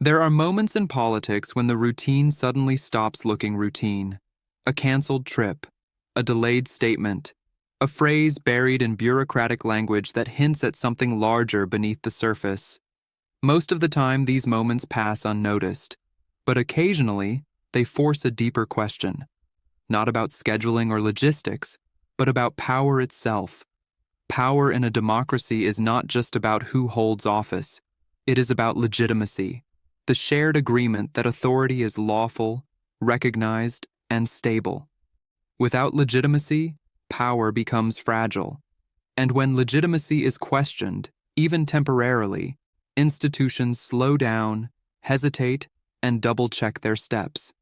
There are moments in politics when the routine suddenly stops looking routine. A canceled trip, a delayed statement, a phrase buried in bureaucratic language that hints at something larger beneath the surface. Most of the time, these moments pass unnoticed, but occasionally, they force a deeper question. Not about scheduling or logistics, but about power itself. Power in a democracy is not just about who holds office. It is about legitimacy, the shared agreement that authority is lawful, recognized, and stable. Without legitimacy, power becomes fragile. And when legitimacy is questioned, even temporarily, institutions slow down, hesitate, and double-check their steps.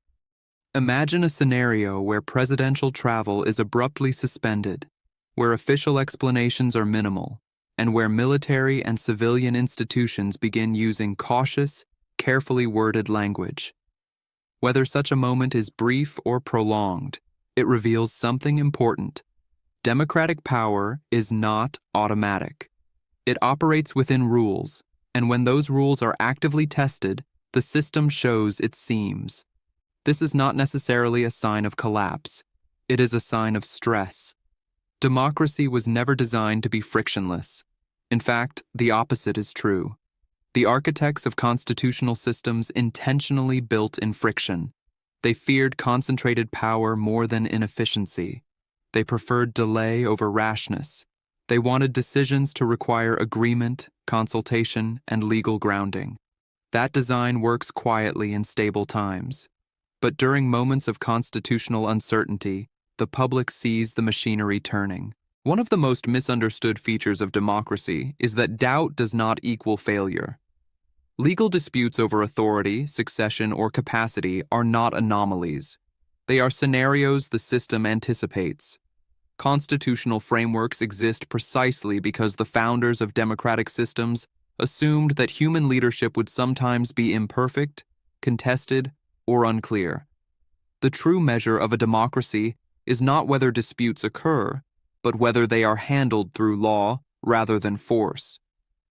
Imagine a scenario where presidential travel is abruptly suspended, where official explanations are minimal, and where military and civilian institutions begin using cautious, carefully worded language. Whether such a moment is brief or prolonged, it reveals something important. Democratic power is not automatic. It operates within rules, and when those rules are actively tested, the system shows its seams. This is not necessarily a sign of collapse. It is a sign of stress. Democracy was never designed to be frictionless. In fact, the opposite is true. The architects of constitutional systems intentionally built in friction. They feared concentrated power more than inefficiency. They preferred delay over rashness. They wanted decisions to require agreement, consultation, and legal grounding. That design works quietly in stable times. But during moments of constitutional uncertainty, the public sees the machinery turning. One of the most misunderstood features of democracy is that doubt does not equal failure. Legal disputes over authority, succession, or capacity are not anomalies. They are scenarios the system anticipates. Constitutional frameworks exist precisely because the founders of democratic systems assumed that human leadership would sometimes be imperfect, contested, or unclear. The true measure of a democracy is not whether disputes occur, but whether they are handled through law rather than force.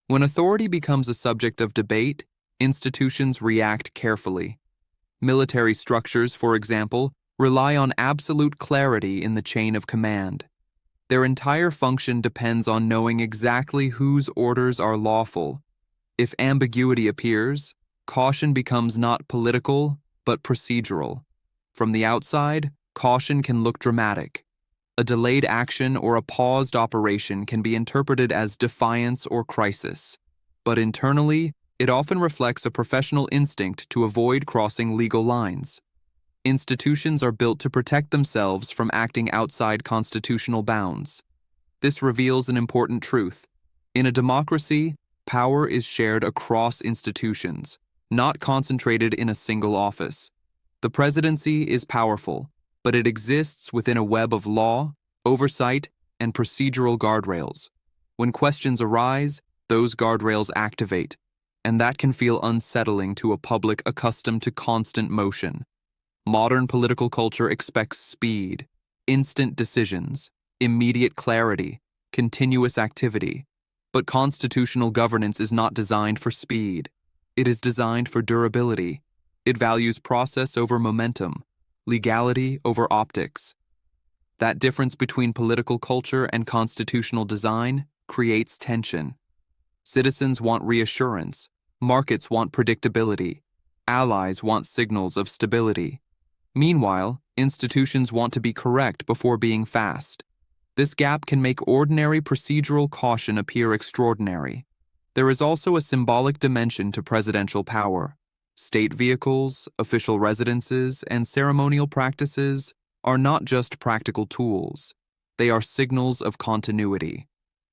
When authority becomes a subject of debate, institutions react carefully. Military structures, for example, rely on absolute clarity in the chain of command. Their entire function depends on knowing exactly whose orders are lawful. If ambiguity appears, caution becomes not political, but procedural. From the outside, caution can look dramatic. A delayed action or a paused operation can be interpreted as defiance or crisis. But internally, it often reflects a professional instinct to avoid crossing legal lines. Institutions are built to protect themselves from acting outside constitutional bounds. This reveals an important truth. In a democracy, power is shared across institutions, not concentrated in a single office. The presidency is powerful, but it exists within a web of law, oversight, and procedural guardrails. When questions arise, those guardrails activate, and that can feel unsettling to a public accustomed to constant motion. Modern political culture expects speed, instant decisions, immediate clarity, continuous activity. But constitutional governance is not designed for speed. It is designed for durability. It values process over momentum, legality over optics. That difference between political culture and constitutional design creates tension. Citizens want reassurance. Markets want predictability. Allies want signals of stability. Meanwhile, institutions want to be correct before being fast. This gap can make ordinary procedural caution appear extraordinary. There is also a symbolic dimension to presidential power. State vehicles, official residences, and ceremonial practices are not just practical tools. They are signals of continuity.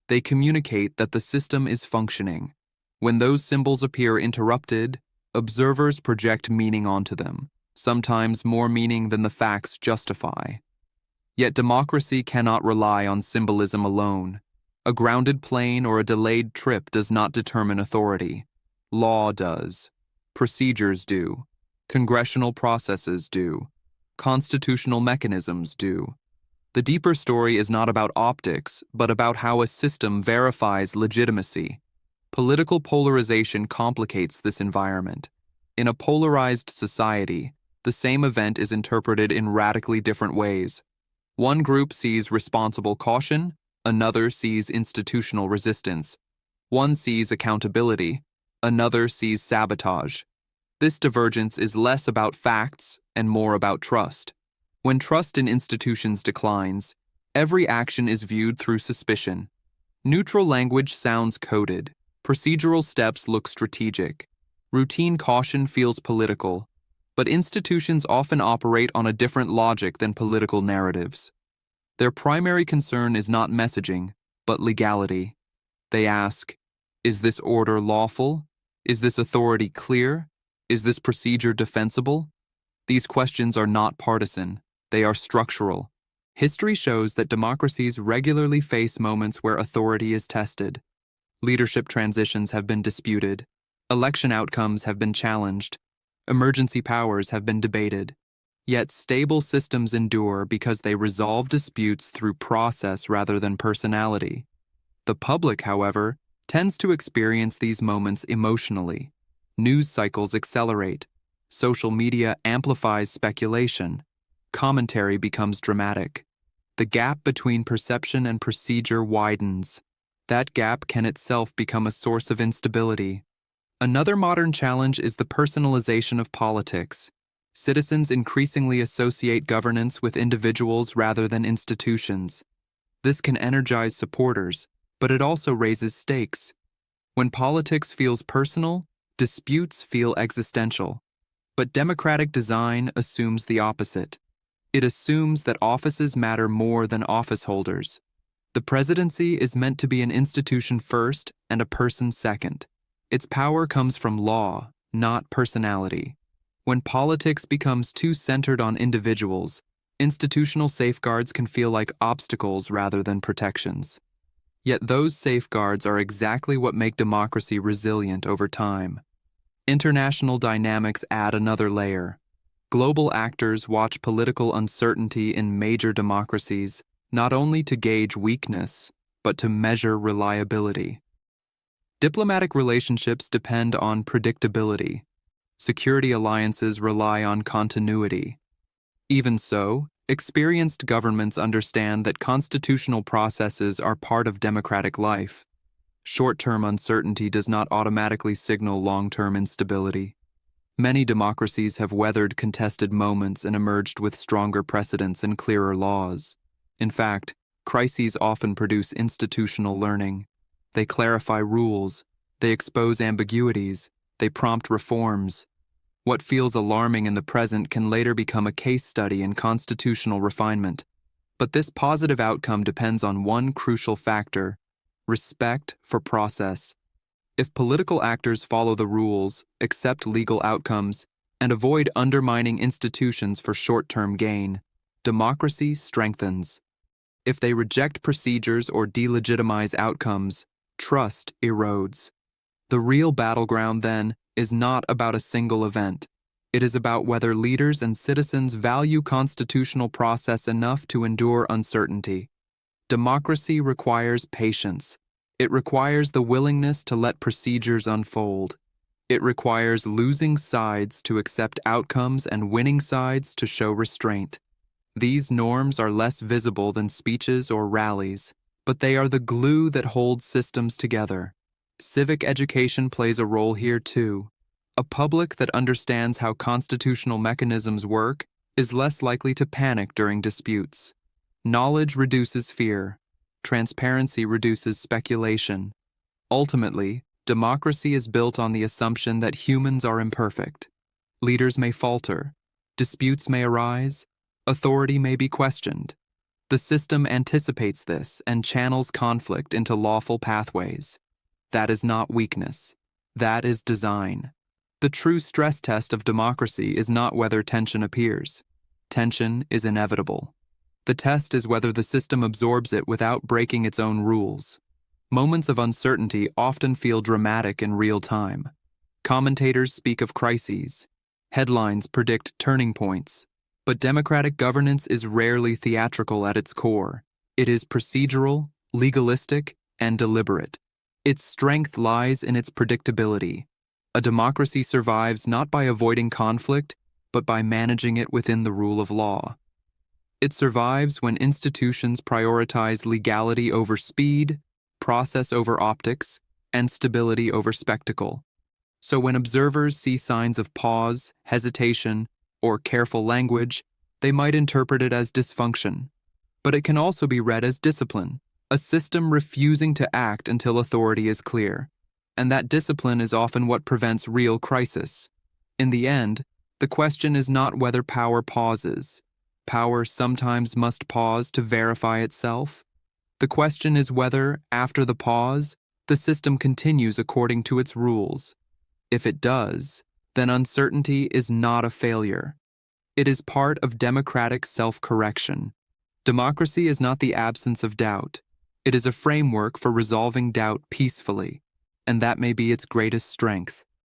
They communicate that the system is functioning. When those symbols appear interrupted, observers project meaning onto them, sometimes more meaning than the facts justify. Yet democracy cannot rely on symbolism alone. A grounded plane or a delayed trip does not determine authority. Law does. Procedures do. Congressional processes do. Constitutional mechanisms do. The deeper story is not about optics, but about how a system verifies legitimacy. Political polarization complicates this environment. In a polarized society, the same event is interpreted in radically different ways. One group sees responsible caution, another sees institutional resistance. One sees accountability, another sees sabotage. This divergence is less about facts and more about trust. When trust in institutions declines, every action is viewed through suspicion. Neutral language sounds coded. Procedural steps look strategic. Routine caution feels political. But institutions often operate on a different logic than political narratives. Their primary concern is not messaging, but legality. They ask, is this order lawful? Is this authority clear? Is this procedure defensible? These questions are not partisan. They are structural. History shows that democracies regularly face moments where authority is tested. Leadership transitions have been disputed. Election outcomes have been challenged. Emergency powers have been debated. Yet stable systems endure because they resolve disputes through process rather than personality. The public, however, tends to experience these moments emotionally. News cycles accelerate. Social media amplifies speculation. Commentary becomes dramatic. The gap between perception and procedure widens. That gap can itself become a source of instability. Another modern challenge is the personalization of politics. Citizens increasingly associate governance with individuals rather than institutions. This can energize supporters, but it also raises stakes. When politics feels personal, disputes feel existential. But democratic design assumes the opposite. It assumes that offices matter more than office holders. The presidency is meant to be an institution first and a person second. Its power comes from law, not personality. When politics becomes too centered on individuals, institutional safeguards can feel like obstacles rather than protections. Yet those safeguards are exactly what make democracy resilient over time. International dynamics add another layer. Global actors watch political uncertainty in major democracies, not only to gauge weakness, but to measure reliability. Diplomatic relationships depend on predictability. Security alliances rely on continuity. Even so, experienced governments understand that constitutional processes are part of democratic life. Short-term uncertainty does not automatically signal long-term instability. Many democracies have weathered contested moments and emerged with stronger precedents and clearer laws. In fact, crises often produce institutional learning. They clarify rules, they expose ambiguities, they prompt reforms. What feels alarming in the present can later become a case study in constitutional refinement. But this positive outcome depends on one crucial factor: respect for process. If political actors follow the rules, accept legal outcomes, and avoid undermining institutions for short-term gain, democracy strengthens. If they reject procedures or delegitimize outcomes, trust erodes. The real battleground, then, is not about a single event. It is about whether leaders and citizens value constitutional process enough to endure uncertainty. Democracy requires patience. It requires the willingness to let procedures unfold. It requires losing sides to accept outcomes and winning sides to show restraint. These norms are less visible than speeches or rallies, but they are the glue that holds systems together. Civic education plays a role here too. A public that understands how constitutional mechanisms work is less likely to panic during disputes. Knowledge reduces fear. Transparency reduces speculation. Ultimately, democracy is built on the assumption that humans are imperfect. Leaders may falter. Disputes may arise. Authority may be questioned. The system anticipates this and channels conflict into lawful pathways. That is not weakness. That is design. The true stress test of democracy is not whether tension appears. Tension is inevitable. The test is whether the system absorbs it without breaking its own rules. Moments of uncertainty often feel dramatic in real time. Commentators speak of crises. Headlines predict turning points. But democratic governance is rarely theatrical at its core. It is procedural, legalistic, and deliberate. Its strength lies in its predictability. A democracy survives not by avoiding conflict, but by managing it within the rule of law. It survives when institutions prioritize legality over speed, process over optics, and stability over spectacle. So when observers see signs of pause, hesitation, or careful language, they might interpret it as dysfunction. But it can also be read as discipline, a system refusing to act until authority is clear. And that discipline is often what prevents real crisis. In the end, the question is not whether power pauses. Power sometimes must pause to verify itself. The question is whether, after the pause, the system continues according to its rules. If it does, then uncertainty is not a failure. It is part of democratic self-correction. Democracy is not the absence of doubt. It is a framework for resolving doubt peacefully, and that may be its greatest strength.